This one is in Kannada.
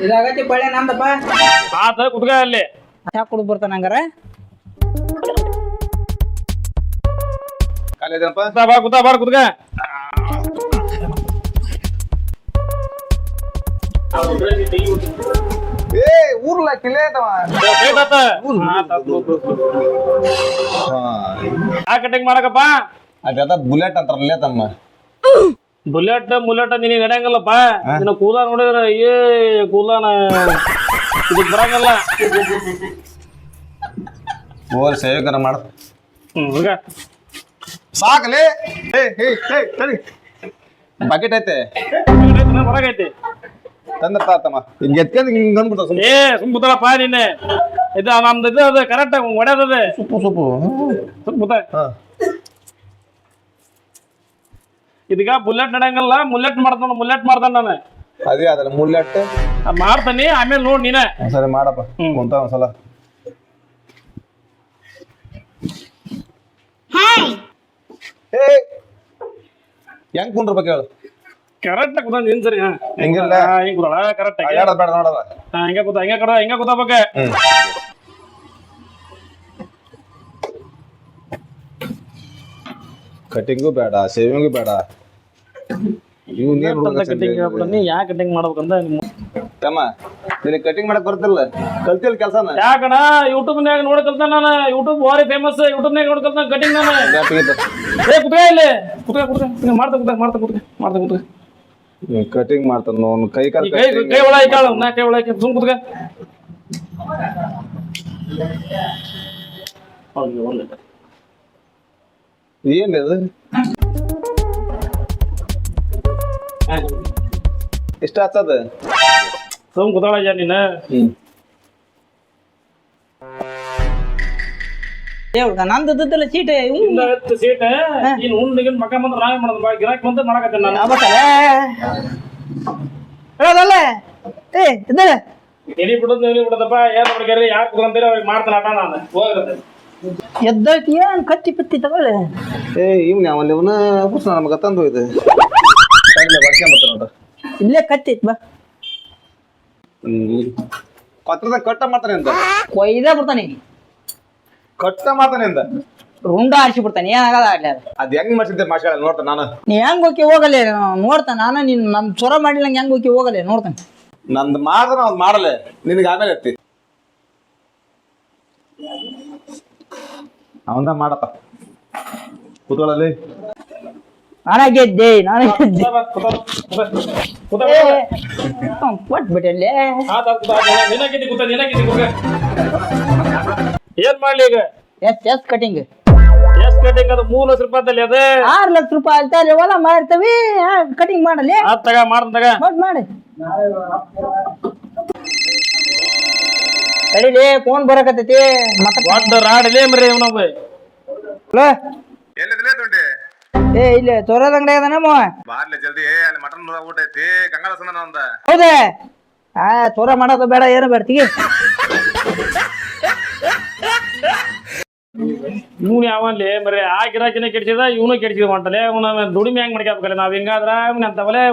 ಇದಾಗತಿ ಬಳೆ ನಂದಪ್ಪ. ಆತ ಕುತ್ಕ ಅಲ್ಲಿ ಯಾಕೆ ಕುಡಿದು ಬರ್ತಾನ ಹಂಗಾರ? ಖಾಲಿ ಇದೆನಪ್ಪ? ಕುತ್ಕ ಬಾರ ಕುತ್ಕ. ಏ ಊರ್ಲ ಕಿಲೆ ಐತವ. ಯಾ ಕಟಿಂಗ್ ಮಾಡಕಪ್ಪ? ಅದೆಲ್ಲ ಬುಲೆಟ್ ಅಂತಾರಲ್ಲೇ ತಮ್ಮ. ಬುಲೆಟ್ ನಿನಗೆ ನಡೆಯಂಗಲ್ಲಪ್ಪ. ನಿನ್ನ ಕೂದ ನೋಡಿದ್ರ ಕೂದನ ಇದಕ್ ಬರಂಗಲ್ಲ. ಓಲ್ ಸೇವಕರ ಮಾಡ ಈಗ ಸಾಕಲೇ. ತಡಿ ಬಕೆಟ್ ಐತೆ ಹೊರಗೈತಿ ತಂದ್ರ ತಾತಮ್ಮ. ಹಿಂಗ ಎತ್ಕೊಂಡ್ ಹಿಂಗ ಅಂದ್ಬಿಡ್ತಾವ ಸುಮ್ ಸುಮ್ ಕೂತಳಪ್ಪ ನಿನ್ನೆ. ಇದು ನಮ್ದು ಇದು ಅದ ಕರೆಕ್ಟ್ ಹೊಡ್ಯದ ಸೊಪ್ಪು ಸುಮ್ ಕೂತ. ಇದೀಗ ಬುಲೆಟ್ ನಡೆಯಂಗಲ್ಲ. ಮುಲ್ಲೆಟ್ ಮಾಡ್ತಾನ ನಾನು. ಅದೇ ಅದಲ್ಲ ಮುಲ್ಲೆಟ್ ಮಾಡ್ತಾನಿ. ಆಮೇಲೆ ನೋಡ್ ನೀನ ಸರಿ ಮಾಡಪ್ಪ ಕುಂತ ಒಂದ್ಸಲ. ಹೆಂಗ್ ಕುಂಡ್ರಬೇಕು ಹೇಳು? ಕರೆಕ್ಟ್ ಕೂತ ನಿನ್ ಸರಿ. ಹೆಂಗಿಲ್ಲ ಹಿಂಗ್ ಕೂತಾಳ ಕರೆಕ್ಟ್ ಆಗಿ. ಬೇಡ ನೋಡದ ಹಿಂಗ ಕೂತಬೇಕ. ಕಟಿಂಗು ಬೇಡ, ಸೇವಿಂಗು ಬೇಡ. ಇವ್ ನೀ ಯಾ ಕಟಿಂಗ್ ಮಾಡ್ಬೇಕಂತ ತಮ್ಮ ನಿನಗೆ ಕಟಿಂಗ್ ಮಾಡಕ್ ಬರ್ತಿಲ್ಲ. ಕಲ್ತಿಲ್ ಕೆಲ್ಸನ? ಯಾಕಣ ಯೂಟ್ಯೂಬ್ನ್ಯಾಗ ನೋಡಿ ಕಲ್ತಾನ ನಾನು. ಯೂಟ್ಯೂಬ್ ಭಾರಿ ಫೇಮಸ್. ಯೂಟ್ಯೂಬ್ನ್ಯಾಗ ನೋಡಿ ಕಲ್ತಾನ ಕಟಿಂಗ್ ನಾನು. ಕುತ್ಕ ಇಲ್ಲಿ ಕುತ್ಕ ಮಾಡ್ತಾ ಕಟಿಂಗ್ ಮಾಡ್ತಾನ ಅವ್ನು. ಕೈ ಕಾಲ ಕೈ ಒಳ ಐಕಾಳ ನಾ ಕೈ ಒಳ ಸುಮ್ ಕುತ್ಕ. ಏನ್ ಅದು ಇಷ್ಟ ಆಗ್ತದ? ಸುಮ್ ಕುತಾಳ ನೀನ. ನಂದಲ್ಲ ಚೀಟ ಸೀಟ್ ನೀನ್ ಉಂಡಿಗೆ ಮಕ್ಕ ಬಂದ್ರೆ ನಾವೇ ಮಾಡೋದು. ಗಿರಾಕಿ ಬಂದ್ರೆ ಮಾಡಕತ್ತೇನೆ ನಾನು. ಹೇಳೋದಲ್ಲ ಎಲಿ ಬಿಡೋದಪ್ಪ. ಏನ್ ಮಾಡ್ಯಾರ ಯಾರು ಕುತ್ಕೊಂತೀರಿ ಅವ್ರಿಗೆ ಮಾಡ್ತಾನ ಆಟ ನಾನು ಹೋಗಿರತ್ತೆ. ಎದ್ದೈತಿ ಏನ್ ಕತ್ತಿ ಪಿತ್ತಿ ತಗೊಳ್ಳಿ. ಇವ್ನ ಅವಲ್ಲಿ ಇವನ ನಮಗ ತಂದು ಇದು ಬರ್ಕೊಂಬತ್ತ ನೋಡ್ರ. ಇಲ್ಲೇ ಕತ್ತಿ ಬಾ. ಪತ್ರದಾಗ ಕಟ್ಟ ಮಾಡ್ತಾನೆ ಅಂತ. ಕೊಯ್ದ ಬಿಡ್ತಾನೆ. ಕಟ್ಟ ಮಾಡ್ತಾನೆ ಅಂತ ರುಂಡ ಆರಿಸಿ ಬಿಡ್ತಾನೆ. ಏನಾಗದ ಆಗ್ಲಿ ಅದು. ಅದ್ ಹೆಂಗ್ ಮಾಡ್ಸಿದ್ದೆ ಮಾಷ ನೋಡ್ತಾನೆ ನಾನು. ನೀ ಹೆಂಗ್ ಹೋಗಿ ಹೋಗಲ್ಲ ನೋಡ್ತಾನ. ನಾನು ನೀನ್ ನಮ್ ಚೊರ ಮಾಡಿಲ್ಲ ಹೆಂಗ್ ಹೋಗಿ ಹೋಗಲ್ಲ ನೋಡ್ತಾನೆ. ನಂದು ಮಾಡಿದ್ರೆ ಅವ್ನು ಮಾಡಲೆ ನಿನಗೆ ಆಮೇಲೆ ಎತ್ತಿ ಅವಂದ ಮಾಡಪ್ಪ. ಕೂತ್ಕೊಳ್ಳಲ್ಲಿ. ನಾನೇ ಗೆದ್ದೆ ಕೊಟ್ಬಿಟ್ಟಲ್ಲೇ. ಏನ್ ಮಾಡ್ಲಿ ಈಗ? ಎಷ್ಟ್ ಕಟಿಂಗ್? ಎಷ್ಟ್ ಕಟಿಂಗ್? ಅದು 3 ಲಕ್ಷ ರೂಪಾಯಿ ಅದ. 6 ಲಕ್ಷ ರೂಪಾಯಿ ಅಲ್ತಾರೆ ಹೊಲ ಮಾಡ್ತವಿ. ಕಟಿಂಗ್ ಮಾಡಲಿ ಮಾಡಿ ತಡಿಲಿ. ಫೋನ್ ಬರಕತ್ತೈತಿ. ದೊಡ್ಡ ರಾಡಲೇ ಮರಿ ಏ ಇಲ್ಲಿ ಚೋರದ ಅಂಗಡಿ ಅದ ನಮ್ಮ. ಬಾರ್ಲೆ ಜಲ್ದಿ. ಅಲ್ಲಿ ಮಟನ್ ಊಟ ಐತಿ. ಗಂಗಾಲ ಸಣ್ಣ ಒಂದ. ಹೌದೇ? ಚೋರ ಮಾಡೋದು ಬೇಡ, ಏನು ಬೇಡ್ತೀವಿ. ಇವ್ನು ಯಾವನ್ಲಿ ಮರಿ ಆ ಗಿರಾಕಿನ ಕೆಡ್ಸಿದ, ಇವನು ಕೆಡ್ಸಿದ ಹೊಂಟಲೆ. ದುಡಿಮೆ ಹೆಂಗ್ ಮಾಡ್ಕೋಬೇಕಲ್ಲ ನಾವ್. ಹಿಂಗಾದ್ರ ಅಂತವಲೆ